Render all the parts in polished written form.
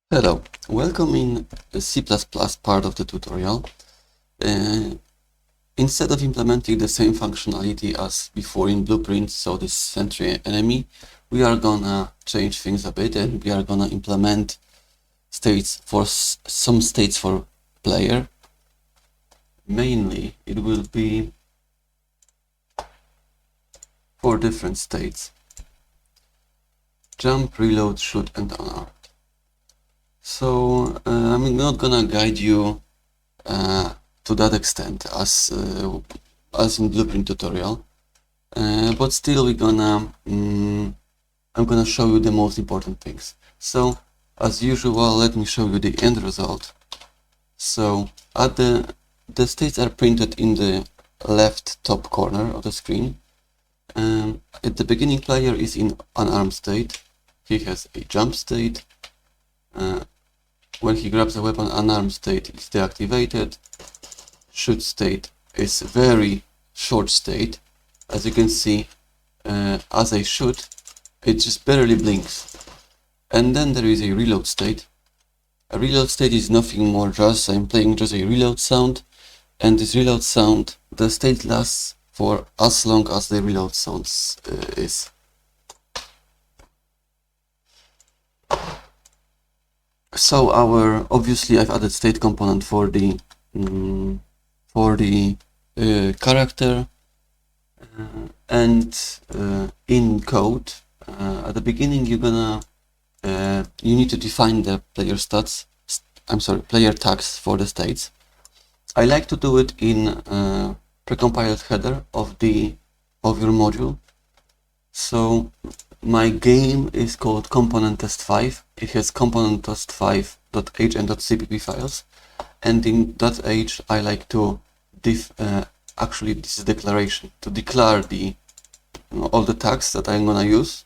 Hello, welcome in the C++ part of the tutorial. Uh, Instead of implementing the same functionality as before in Blueprint, so this sentry enemy, we are gonna change things a bit and we are gonna implement states for some states for player. Mainly, it will be 4 different states: jump, reload, shoot, and unarmed. So I'm not gonna guide you to that extent as in Blueprint tutorial, but still I'm gonna show you the most important things. So as usual, let me show you the end result. So at the states are printed in the left top corner of the screen. At the beginning, player is in unarmed state. He has a jump state. When he grabs a weapon, unarmed state is deactivated. Shoot state is very short state. As you can see, as I shoot, it just barely blinks. And then there is a reload state. A reload state is nothing more, just I'm playing just a reload sound, and this reload sound, the state lasts for as long as the reload sound is. So obviously I've added state component for the character, and in code at the beginning you need to define the player player tags for the states. I like to do it in precompiled header of your module. So my game is called component test5. It has component test5.h and .cpp files, and in .h I like to actually this is declaration to declare all the tags that I'm gonna use.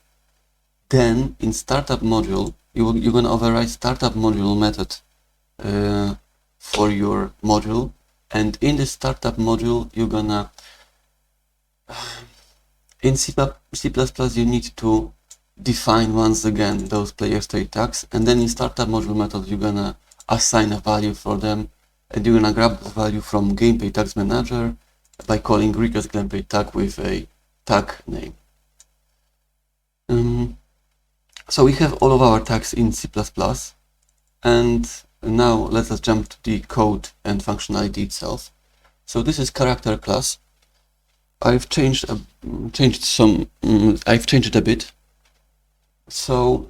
Then in startup module you're gonna override startup module method for your module, and in the startup module you're gonna in C++ you need to define once again those player state tags, and then in startup module method you're gonna assign a value for them, and you're gonna grab the value from gameplay tags manager by calling request gameplay tag with a tag name. So we have all of our tags in C++, and now let us jump to the code and functionality itself. So this is character class. I've changed it a bit. So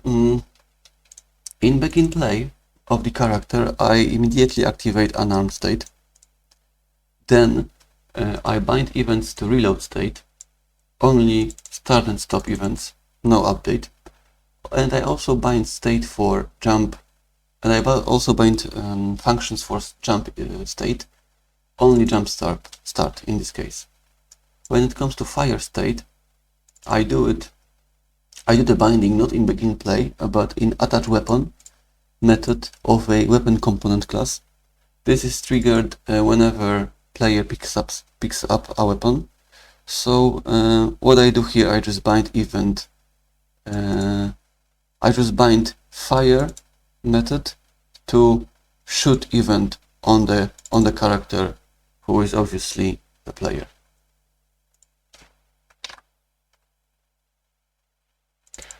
in begin play of the character, I immediately activate unarmed state. Then I bind events to reload state, only start and stop events, no update. And I also bind state for jump, and I also bind functions for jump state, only jump start in this case. When it comes to fire state, I do the binding not in begin play, but in attach weapon method of a weapon component class. This is triggered whenever player picks up a weapon. So what I do here, I just bind event. I just bind fire method to shoot event on the character, who is obviously the player.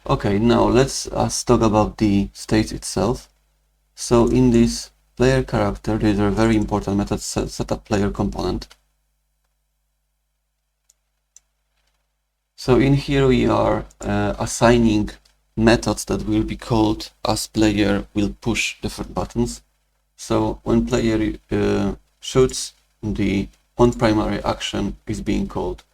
Okay, now let's talk about the state itself. So in this player character, there is a very important method, setup player component. So in here we are assigning methods that will be called as player will push different buttons. So when player shoots, the onPrimary action is being called.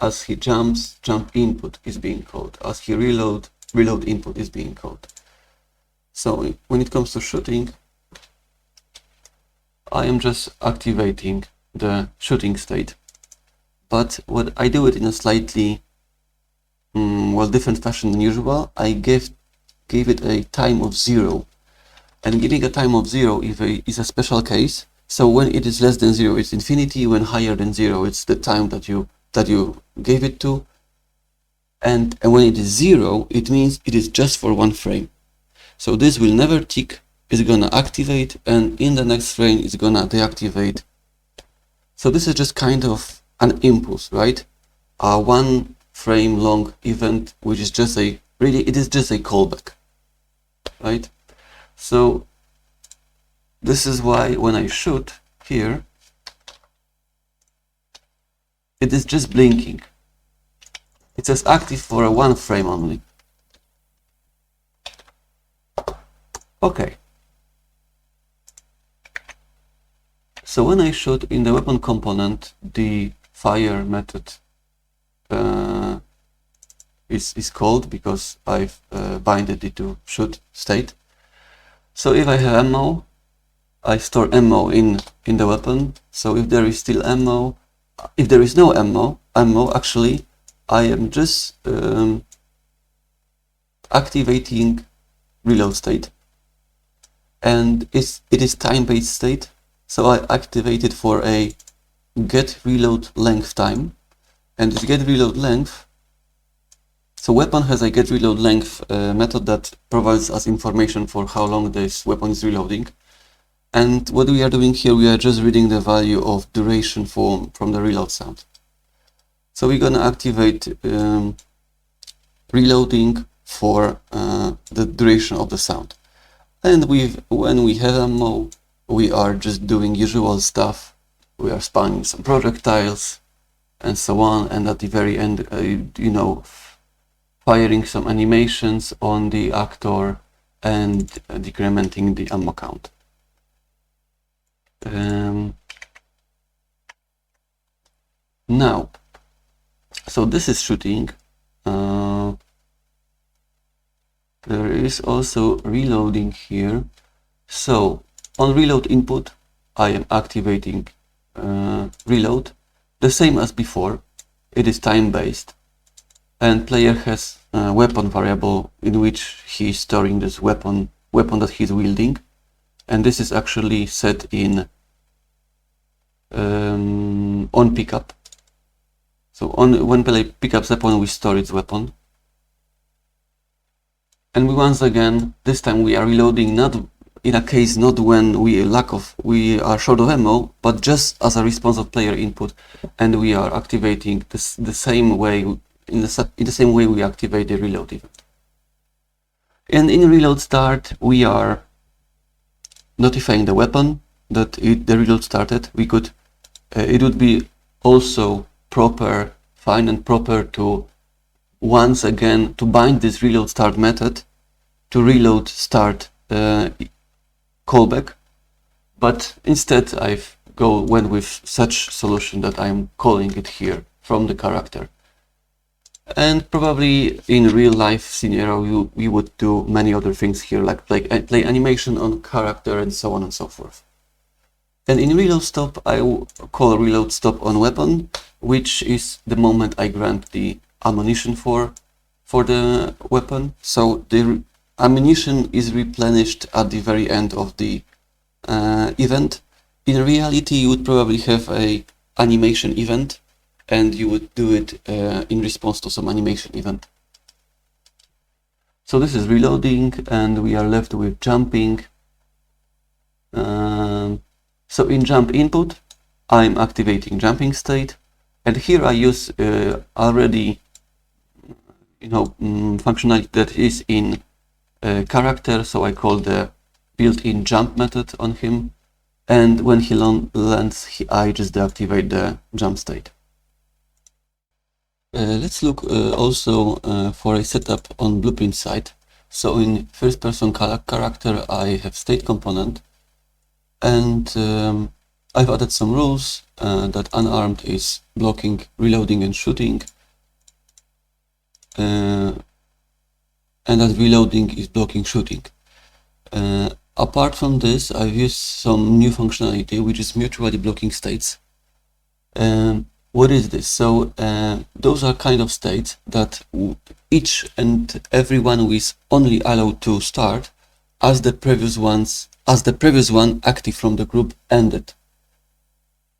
As he jumps, jump input is being called. As he reload input is being called. So when it comes to shooting, I am just activating the shooting state. But what I do it in a slightly different fashion than usual. I gave it a time of 0, and giving a time of 0 is a special case. So when it is less than 0, it's infinity. When higher than 0, it's the time that you gave it to, and when it is 0, it means it is just for one frame. So this will never tick is gonna activate, and in the next frame is gonna deactivate. So this is just kind of an impulse, right? A 1 frame long event, which is just it is just a callback, right? So this is why when I shoot here, it is just blinking. It says active for a 1 frame only. Okay. So when I shoot in the weapon component, the fire method is called because I've binded it to shoot state. So if I have ammo, I store ammo in the weapon. So if there is still ammo, if there is no ammo actually, I am just activating reload state, and it is time-based state. So I activate it for a get reload length time, and this get reload length. So weapon has a get reload length method that provides us information for how long this weapon is reloading. And what we are doing here, we are just reading the value of duration from the reload sound. So we're gonna activate reloading for the duration of the sound. And when we have ammo, we are just doing usual stuff. We are spawning some projectiles and so on, and at the very end, firing some animations on the actor and decrementing the ammo count. Now, so this is shooting. There is also reloading here. So on reload input, I am activating reload, the same as before. It is time-based, and player has a weapon variable in which he is storing this weapon that he's wielding, and this is actually set in on pickup. So when player picks up weapon, we store its weapon. And once again, this time we are reloading not in a case not when we are short of ammo, but just as a response of player input, and we are activating this the same way in the same way we activate the reload event. And in reload start, we are notifying the weapon that the reload started. It would be also fine and proper to once again to bind this reload start method to reload start callback, but instead went with such solution that I'm calling it here from the character. And probably in real life scenario we would do many other things here, like play animation on character and so on and so forth. And in reload stop, I will call reload stop on weapon, which is the moment I grant the ammunition for the weapon. So the ammunition is replenished at the very end of the event. In reality, you would probably have a animation event, and you would do it in response to some animation event. So this is reloading, and we are left with jumping. So in jump input, I'm activating jumping state, and here I use already functionality that is in character. So I call the built-in jump method on him, and when he lands, I just deactivate the jump state. Let's look also for a setup on Blueprint side. So in first-person character, I have state component, and I've added some rules that unarmed is blocking, reloading, and shooting, and that reloading is blocking shooting. Apart from this, I've used some new functionality, which is mutually blocking states. What is this? So those are kind of states that each and every one is only allowed to start as the previous one active from the group ended.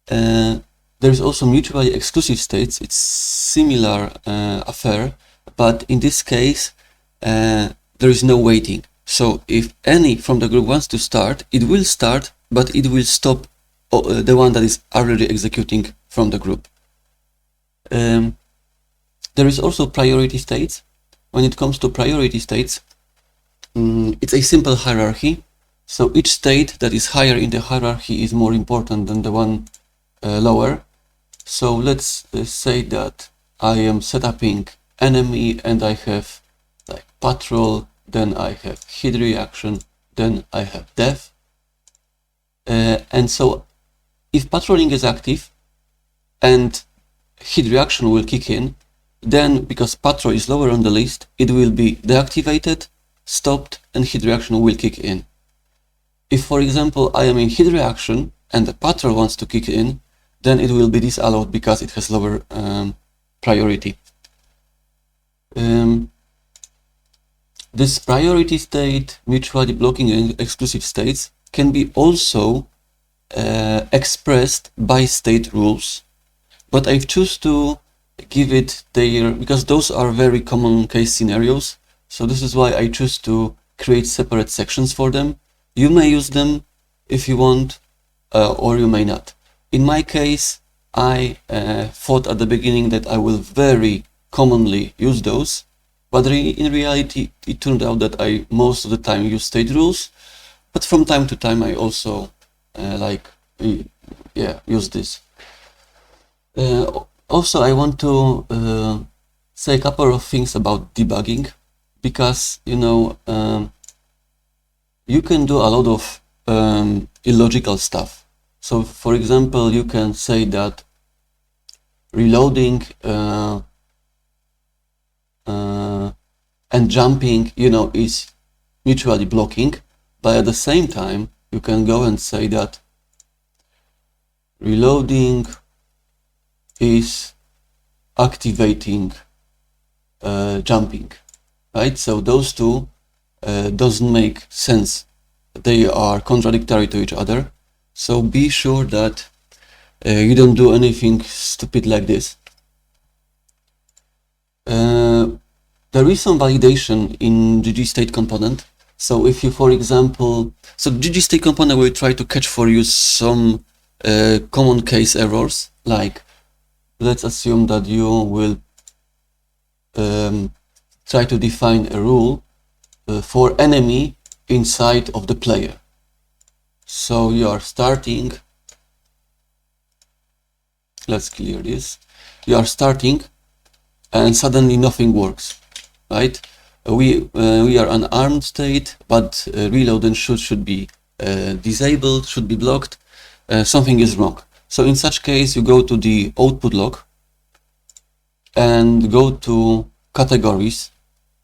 There is also mutually exclusive states. It's similar affair, but in this case there is no waiting. So if any from the group wants to start, it will start, but it will stop the one that is already executing from the group. There is also priority states. When it comes to priority states, it's a simple hierarchy. So each state that is higher in the hierarchy is more important than the one lower. So let's say that I am setuping enemy and I have like patrol, then I have hit reaction, then I have death. And so if patrolling is active and hit reaction will kick in, then because patrol is lower on the list, it will be deactivated, stopped, and hit reaction will kick in. If, for example, I am in hit reaction and the patrol wants to kick in, then it will be disallowed because it has lower priority. This priority state, mutually blocking and exclusive states can be also expressed by state rules, but I've choose to give it their, because those are very common case scenarios, so this is why I choose to create separate sections for them. You may use them if you want, or you may not. In my case, I thought at the beginning that I will very commonly use those, but in reality it turned out that I most of the time use state rules, but from time to time I also use this. Also, I want to say a couple of things about debugging, because you can do a lot of illogical stuff. So, for example, you can say that reloading and jumping, is mutually blocking, but at the same time, you can go and say that reloading is activating jumping, right? So those two doesn't make sense. They are contradictory to each other. So be sure that you don't do anything stupid like this. There is some validation in ggState component. So if you, for example, ggState component will try to catch for you some common case errors, like let's assume that you will try to define a rule for enemy inside of the player. So you are starting, let's clear this, you are starting and suddenly nothing works, right? We are an armed state, but reload and shoot should be disabled, should be blocked. Something is wrong. So in such case, you go to the output log and go to categories,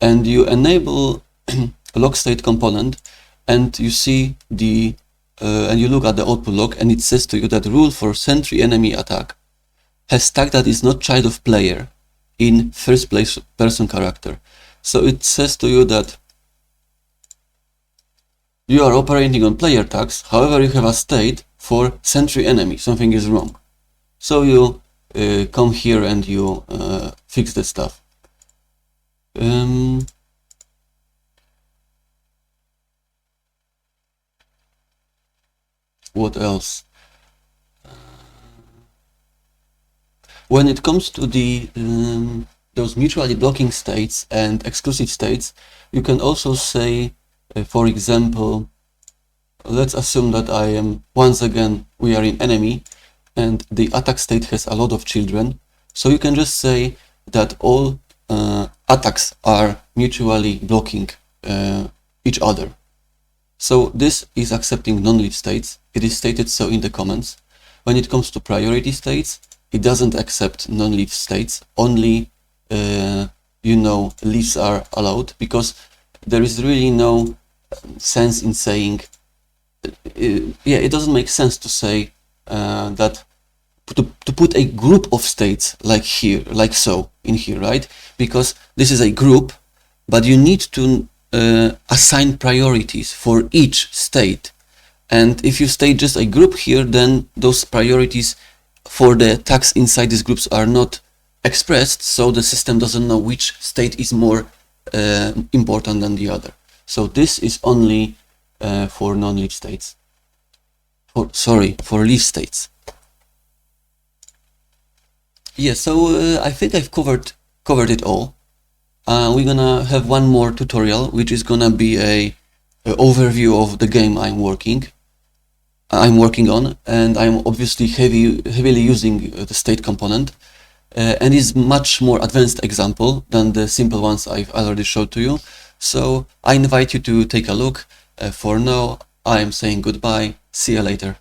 and you enable log state component, and you see the and you look at the output log, and it says to you that rule for sentry enemy attack has tag that is not child of player in first person character. So it says to you that you are operating on player tags, however you have a state for sentry enemy, something is wrong. So you come here and you fix the stuff. What else? When it comes to the those mutually blocking states and exclusive states, you can also say, for example, let's assume that I am, once again, we are in enemy, and the attack state has a lot of children. So you can just say that all attacks are mutually blocking each other. So this is accepting non-leaf states. It is stated so in the comments. When it comes to priority states, it doesn't accept non-leaf states. Only, leaves are allowed, because there is really no sense in saying, it doesn't make sense to say that to put a group of states like here, like so in here, right? Because this is a group, but you need to assign priorities for each state. And if you state just a group here, then those priorities for the tags inside these groups are not expressed, so the system doesn't know which state is more important than the other. So this is only for non-leaf states. For leaf states. Yeah, so I think I've covered it all. We're gonna have one more tutorial, which is gonna be a overview of the game I'm working on, and I'm obviously heavily using the state component, and is much more advanced example than the simple ones I've already showed to you. So I invite you to take a look. For now, I'm saying goodbye. See you later.